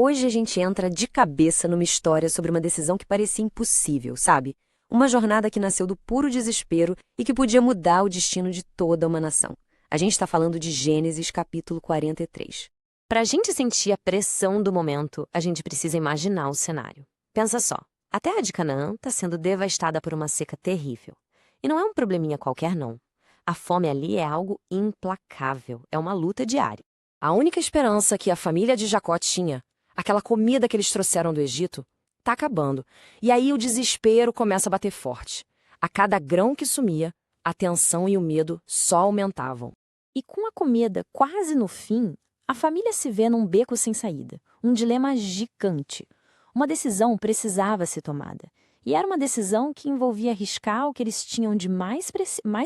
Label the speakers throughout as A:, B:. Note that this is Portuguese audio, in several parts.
A: Hoje a gente entra de cabeça numa história sobre uma decisão que parecia impossível, sabe? Uma jornada que nasceu do puro desespero e que podia mudar o destino de toda uma nação. A gente está falando de Gênesis capítulo 43. Para a gente sentir a pressão do momento, a gente precisa imaginar o cenário. Pensa só, a terra de Canaã está sendo devastada por uma seca terrível. E não é um probleminha qualquer, não. A fome ali é algo implacável, é uma luta diária. A única esperança que a família de Jacó tinha, aquela comida que eles trouxeram do Egito, está acabando. E aí o desespero começa a bater forte. A cada grão que sumia, a tensão e o medo só aumentavam. E com a comida quase no fim, a família se vê num beco sem saída, um dilema gigante. Uma decisão precisava ser tomada. E era uma decisão que envolvia arriscar o que eles tinham de mais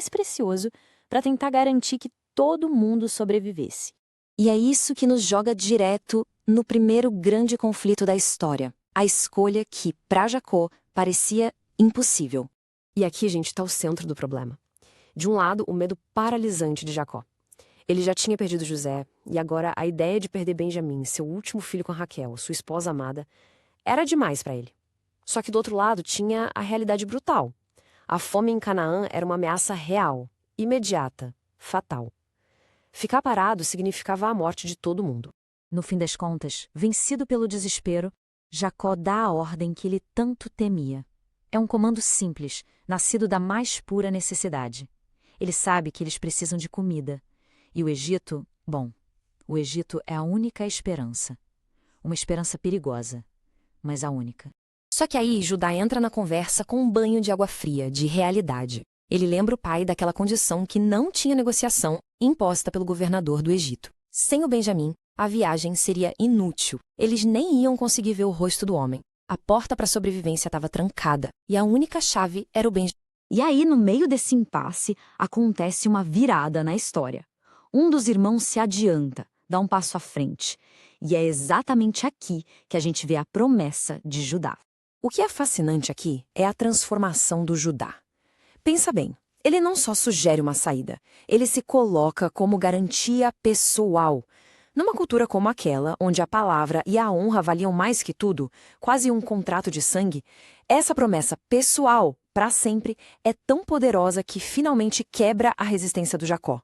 A: precioso para tentar garantir que todo mundo sobrevivesse. E é isso que nos joga direto no primeiro grande conflito da história. A escolha que, para Jacó, parecia impossível. E aqui, gente, está o centro do problema. De um lado, o medo paralisante de Jacó. Ele já tinha perdido José, e agora a ideia de perder Benjamim, seu último filho com Raquel, sua esposa amada, era demais para ele. Só que do outro lado tinha a realidade brutal. A fome em Canaã era uma ameaça real, imediata, fatal. Ficar parado significava a morte de todo mundo. No fim das contas, vencido pelo desespero, Jacó dá a ordem que ele tanto temia. É um comando simples, nascido da mais pura necessidade. Ele sabe que eles precisam de comida. E o Egito, o Egito é a única esperança. Uma esperança perigosa, mas a única. Só que aí Judá entra na conversa com um banho de água fria, de realidade. Ele lembra o pai daquela condição que não tinha negociação imposta pelo governador do Egito. Sem o Benjamim, a viagem seria inútil. Eles nem iam conseguir ver o rosto do homem. A porta para a sobrevivência estava trancada e a única chave era o Benjamim. E aí, no meio desse impasse, acontece uma virada na história. Um dos irmãos se adianta, dá um passo à frente. E é exatamente aqui que a gente vê a promessa de Judá. O que é fascinante aqui é a transformação do Judá. Pensa bem, ele não só sugere uma saída, ele se coloca como garantia pessoal. Numa cultura como aquela, onde a palavra e a honra valiam mais que tudo, quase um contrato de sangue, essa promessa pessoal, para sempre, é tão poderosa que finalmente quebra a resistência do Jacó.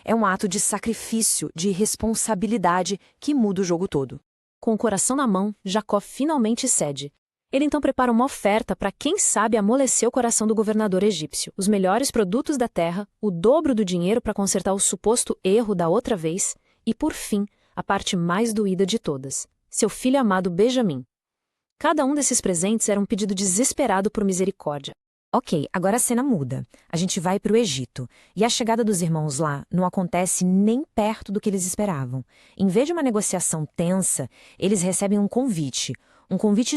A: É um ato de sacrifício, de responsabilidade que muda o jogo todo. Com o coração na mão, Jacó finalmente cede. Ele então prepara uma oferta para quem sabe amolecer o coração do governador egípcio. Os melhores produtos da terra, o dobro do dinheiro para consertar o suposto erro da outra vez e, por fim, a parte mais doída de todas, seu filho amado Benjamim. Cada um desses presentes era um pedido desesperado por misericórdia. Ok, agora a cena muda. A gente vai para o Egito. E a chegada dos irmãos lá não acontece nem perto do que eles esperavam. Em vez de uma negociação tensa, eles recebem um convite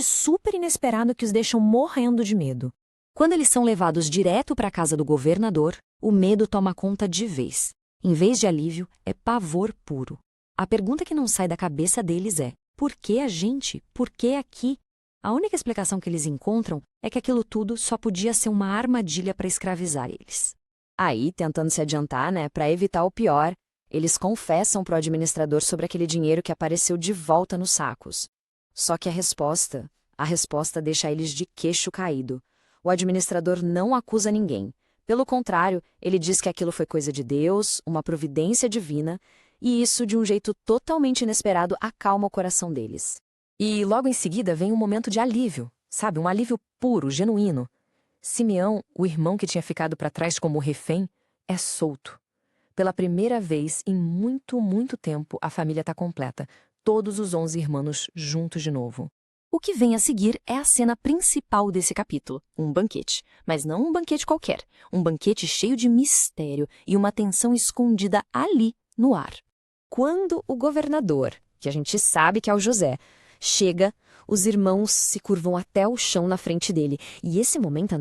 A: super inesperado que os deixam morrendo de medo. Quando eles são levados direto para a casa do governador, o medo toma conta de vez. Em vez de alívio, é pavor puro. A pergunta que não sai da cabeça deles é: por que a gente? Por que aqui? A única explicação que eles encontram é que aquilo tudo só podia ser uma armadilha para escravizar eles. Aí, tentando se adiantar, para evitar o pior, eles confessam para o administrador sobre aquele dinheiro que apareceu de volta nos sacos. Só que a resposta deixa eles de queixo caído. O administrador não acusa ninguém. Pelo contrário, ele diz que aquilo foi coisa de Deus, uma providência divina, e isso, de um jeito totalmente inesperado, acalma o coração deles. E logo em seguida vem um momento de alívio, sabe? Um alívio puro, genuíno. Simeão, o irmão que tinha ficado para trás como refém, é solto. Pela primeira vez em muito, muito tempo, a família está completa. Todos os 11 irmãos juntos de novo. O que vem a seguir é a cena principal desse capítulo, um banquete. Mas não um banquete qualquer, um banquete cheio de mistério e uma tensão escondida ali, no ar. Quando o governador, que a gente sabe que é o José, chega, os irmãos se curvam até o chão na frente dele. E esse momento,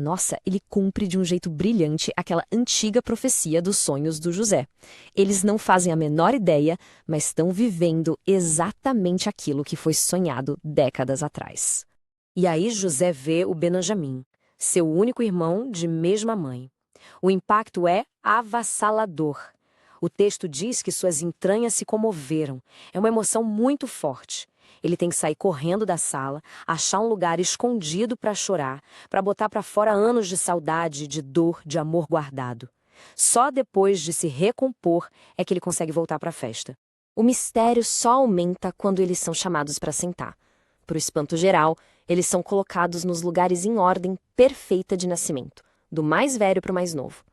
A: ele cumpre de um jeito brilhante aquela antiga profecia dos sonhos do José. Eles não fazem a menor ideia, mas estão vivendo exatamente aquilo que foi sonhado décadas atrás. E aí José vê o Benjamim, seu único irmão de mesma mãe. O impacto é avassalador. O texto diz que suas entranhas se comoveram. É uma emoção muito forte. Ele tem que sair correndo da sala, achar um lugar escondido para chorar, para botar para fora anos de saudade, de dor, de amor guardado. Só depois de se recompor é que ele consegue voltar para a festa. O mistério só aumenta quando eles são chamados para sentar. Para o espanto geral, eles são colocados nos lugares em ordem perfeita de nascimento, do mais velho para o mais novo.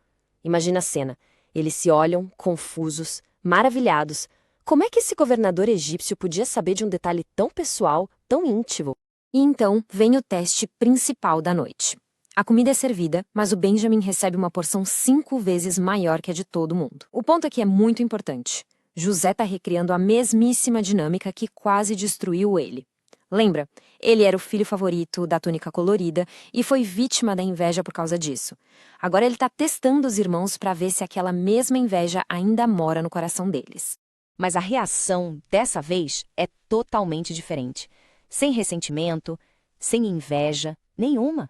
A: Imagina a cena. Eles se olham, confusos, maravilhados. Como é que esse governador egípcio podia saber de um detalhe tão pessoal, tão íntimo? E então vem o teste principal da noite. A comida é servida, mas o Benjamin recebe uma porção 5 vezes maior que a de todo mundo. O ponto aqui é muito importante. José está recriando a mesmíssima dinâmica que quase destruiu ele. Lembra? Ele era o filho favorito da túnica colorida e foi vítima da inveja por causa disso. Agora ele está testando os irmãos para ver se aquela mesma inveja ainda mora no coração deles. Mas a reação, dessa vez, é totalmente diferente. Sem ressentimento, sem inveja, nenhuma.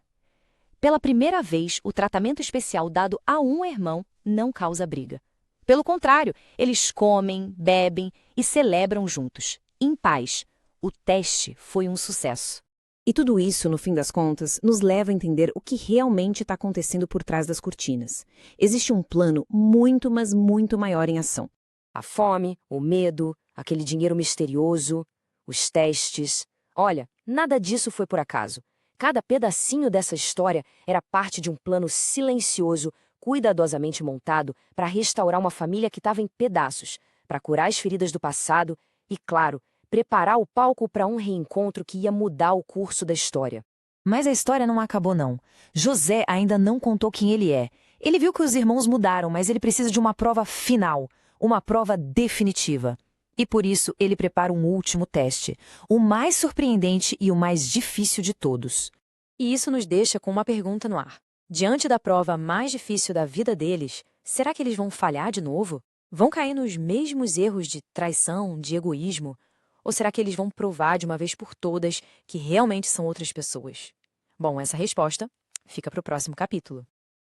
A: Pela primeira vez, o tratamento especial dado a um irmão não causa briga. Pelo contrário, eles comem, bebem e celebram juntos, em paz. O teste foi um sucesso. E tudo isso, no fim das contas, nos leva a entender o que realmente está acontecendo por trás das cortinas. Existe um plano muito, mas muito maior em ação. A fome, o medo, aquele dinheiro misterioso, os testes. Olha, nada disso foi por acaso. Cada pedacinho dessa história era parte de um plano silencioso, cuidadosamente montado para restaurar uma família que estava em pedaços, para curar as feridas do passado e, claro, preparar o palco para um reencontro que ia mudar o curso da história.
B: Mas a história não acabou, não. José ainda não contou quem ele é. Ele viu que os irmãos mudaram, mas ele precisa de uma prova final, uma prova definitiva. E por isso ele prepara um último teste, o mais surpreendente e o mais difícil de todos.
A: E isso nos deixa com uma pergunta no ar. Diante da prova mais difícil da vida deles, será que eles vão falhar de novo? Vão cair nos mesmos erros de traição, de egoísmo? Ou será que eles vão provar de uma vez por todas que realmente são outras pessoas? Bom, essa resposta fica para o próximo capítulo.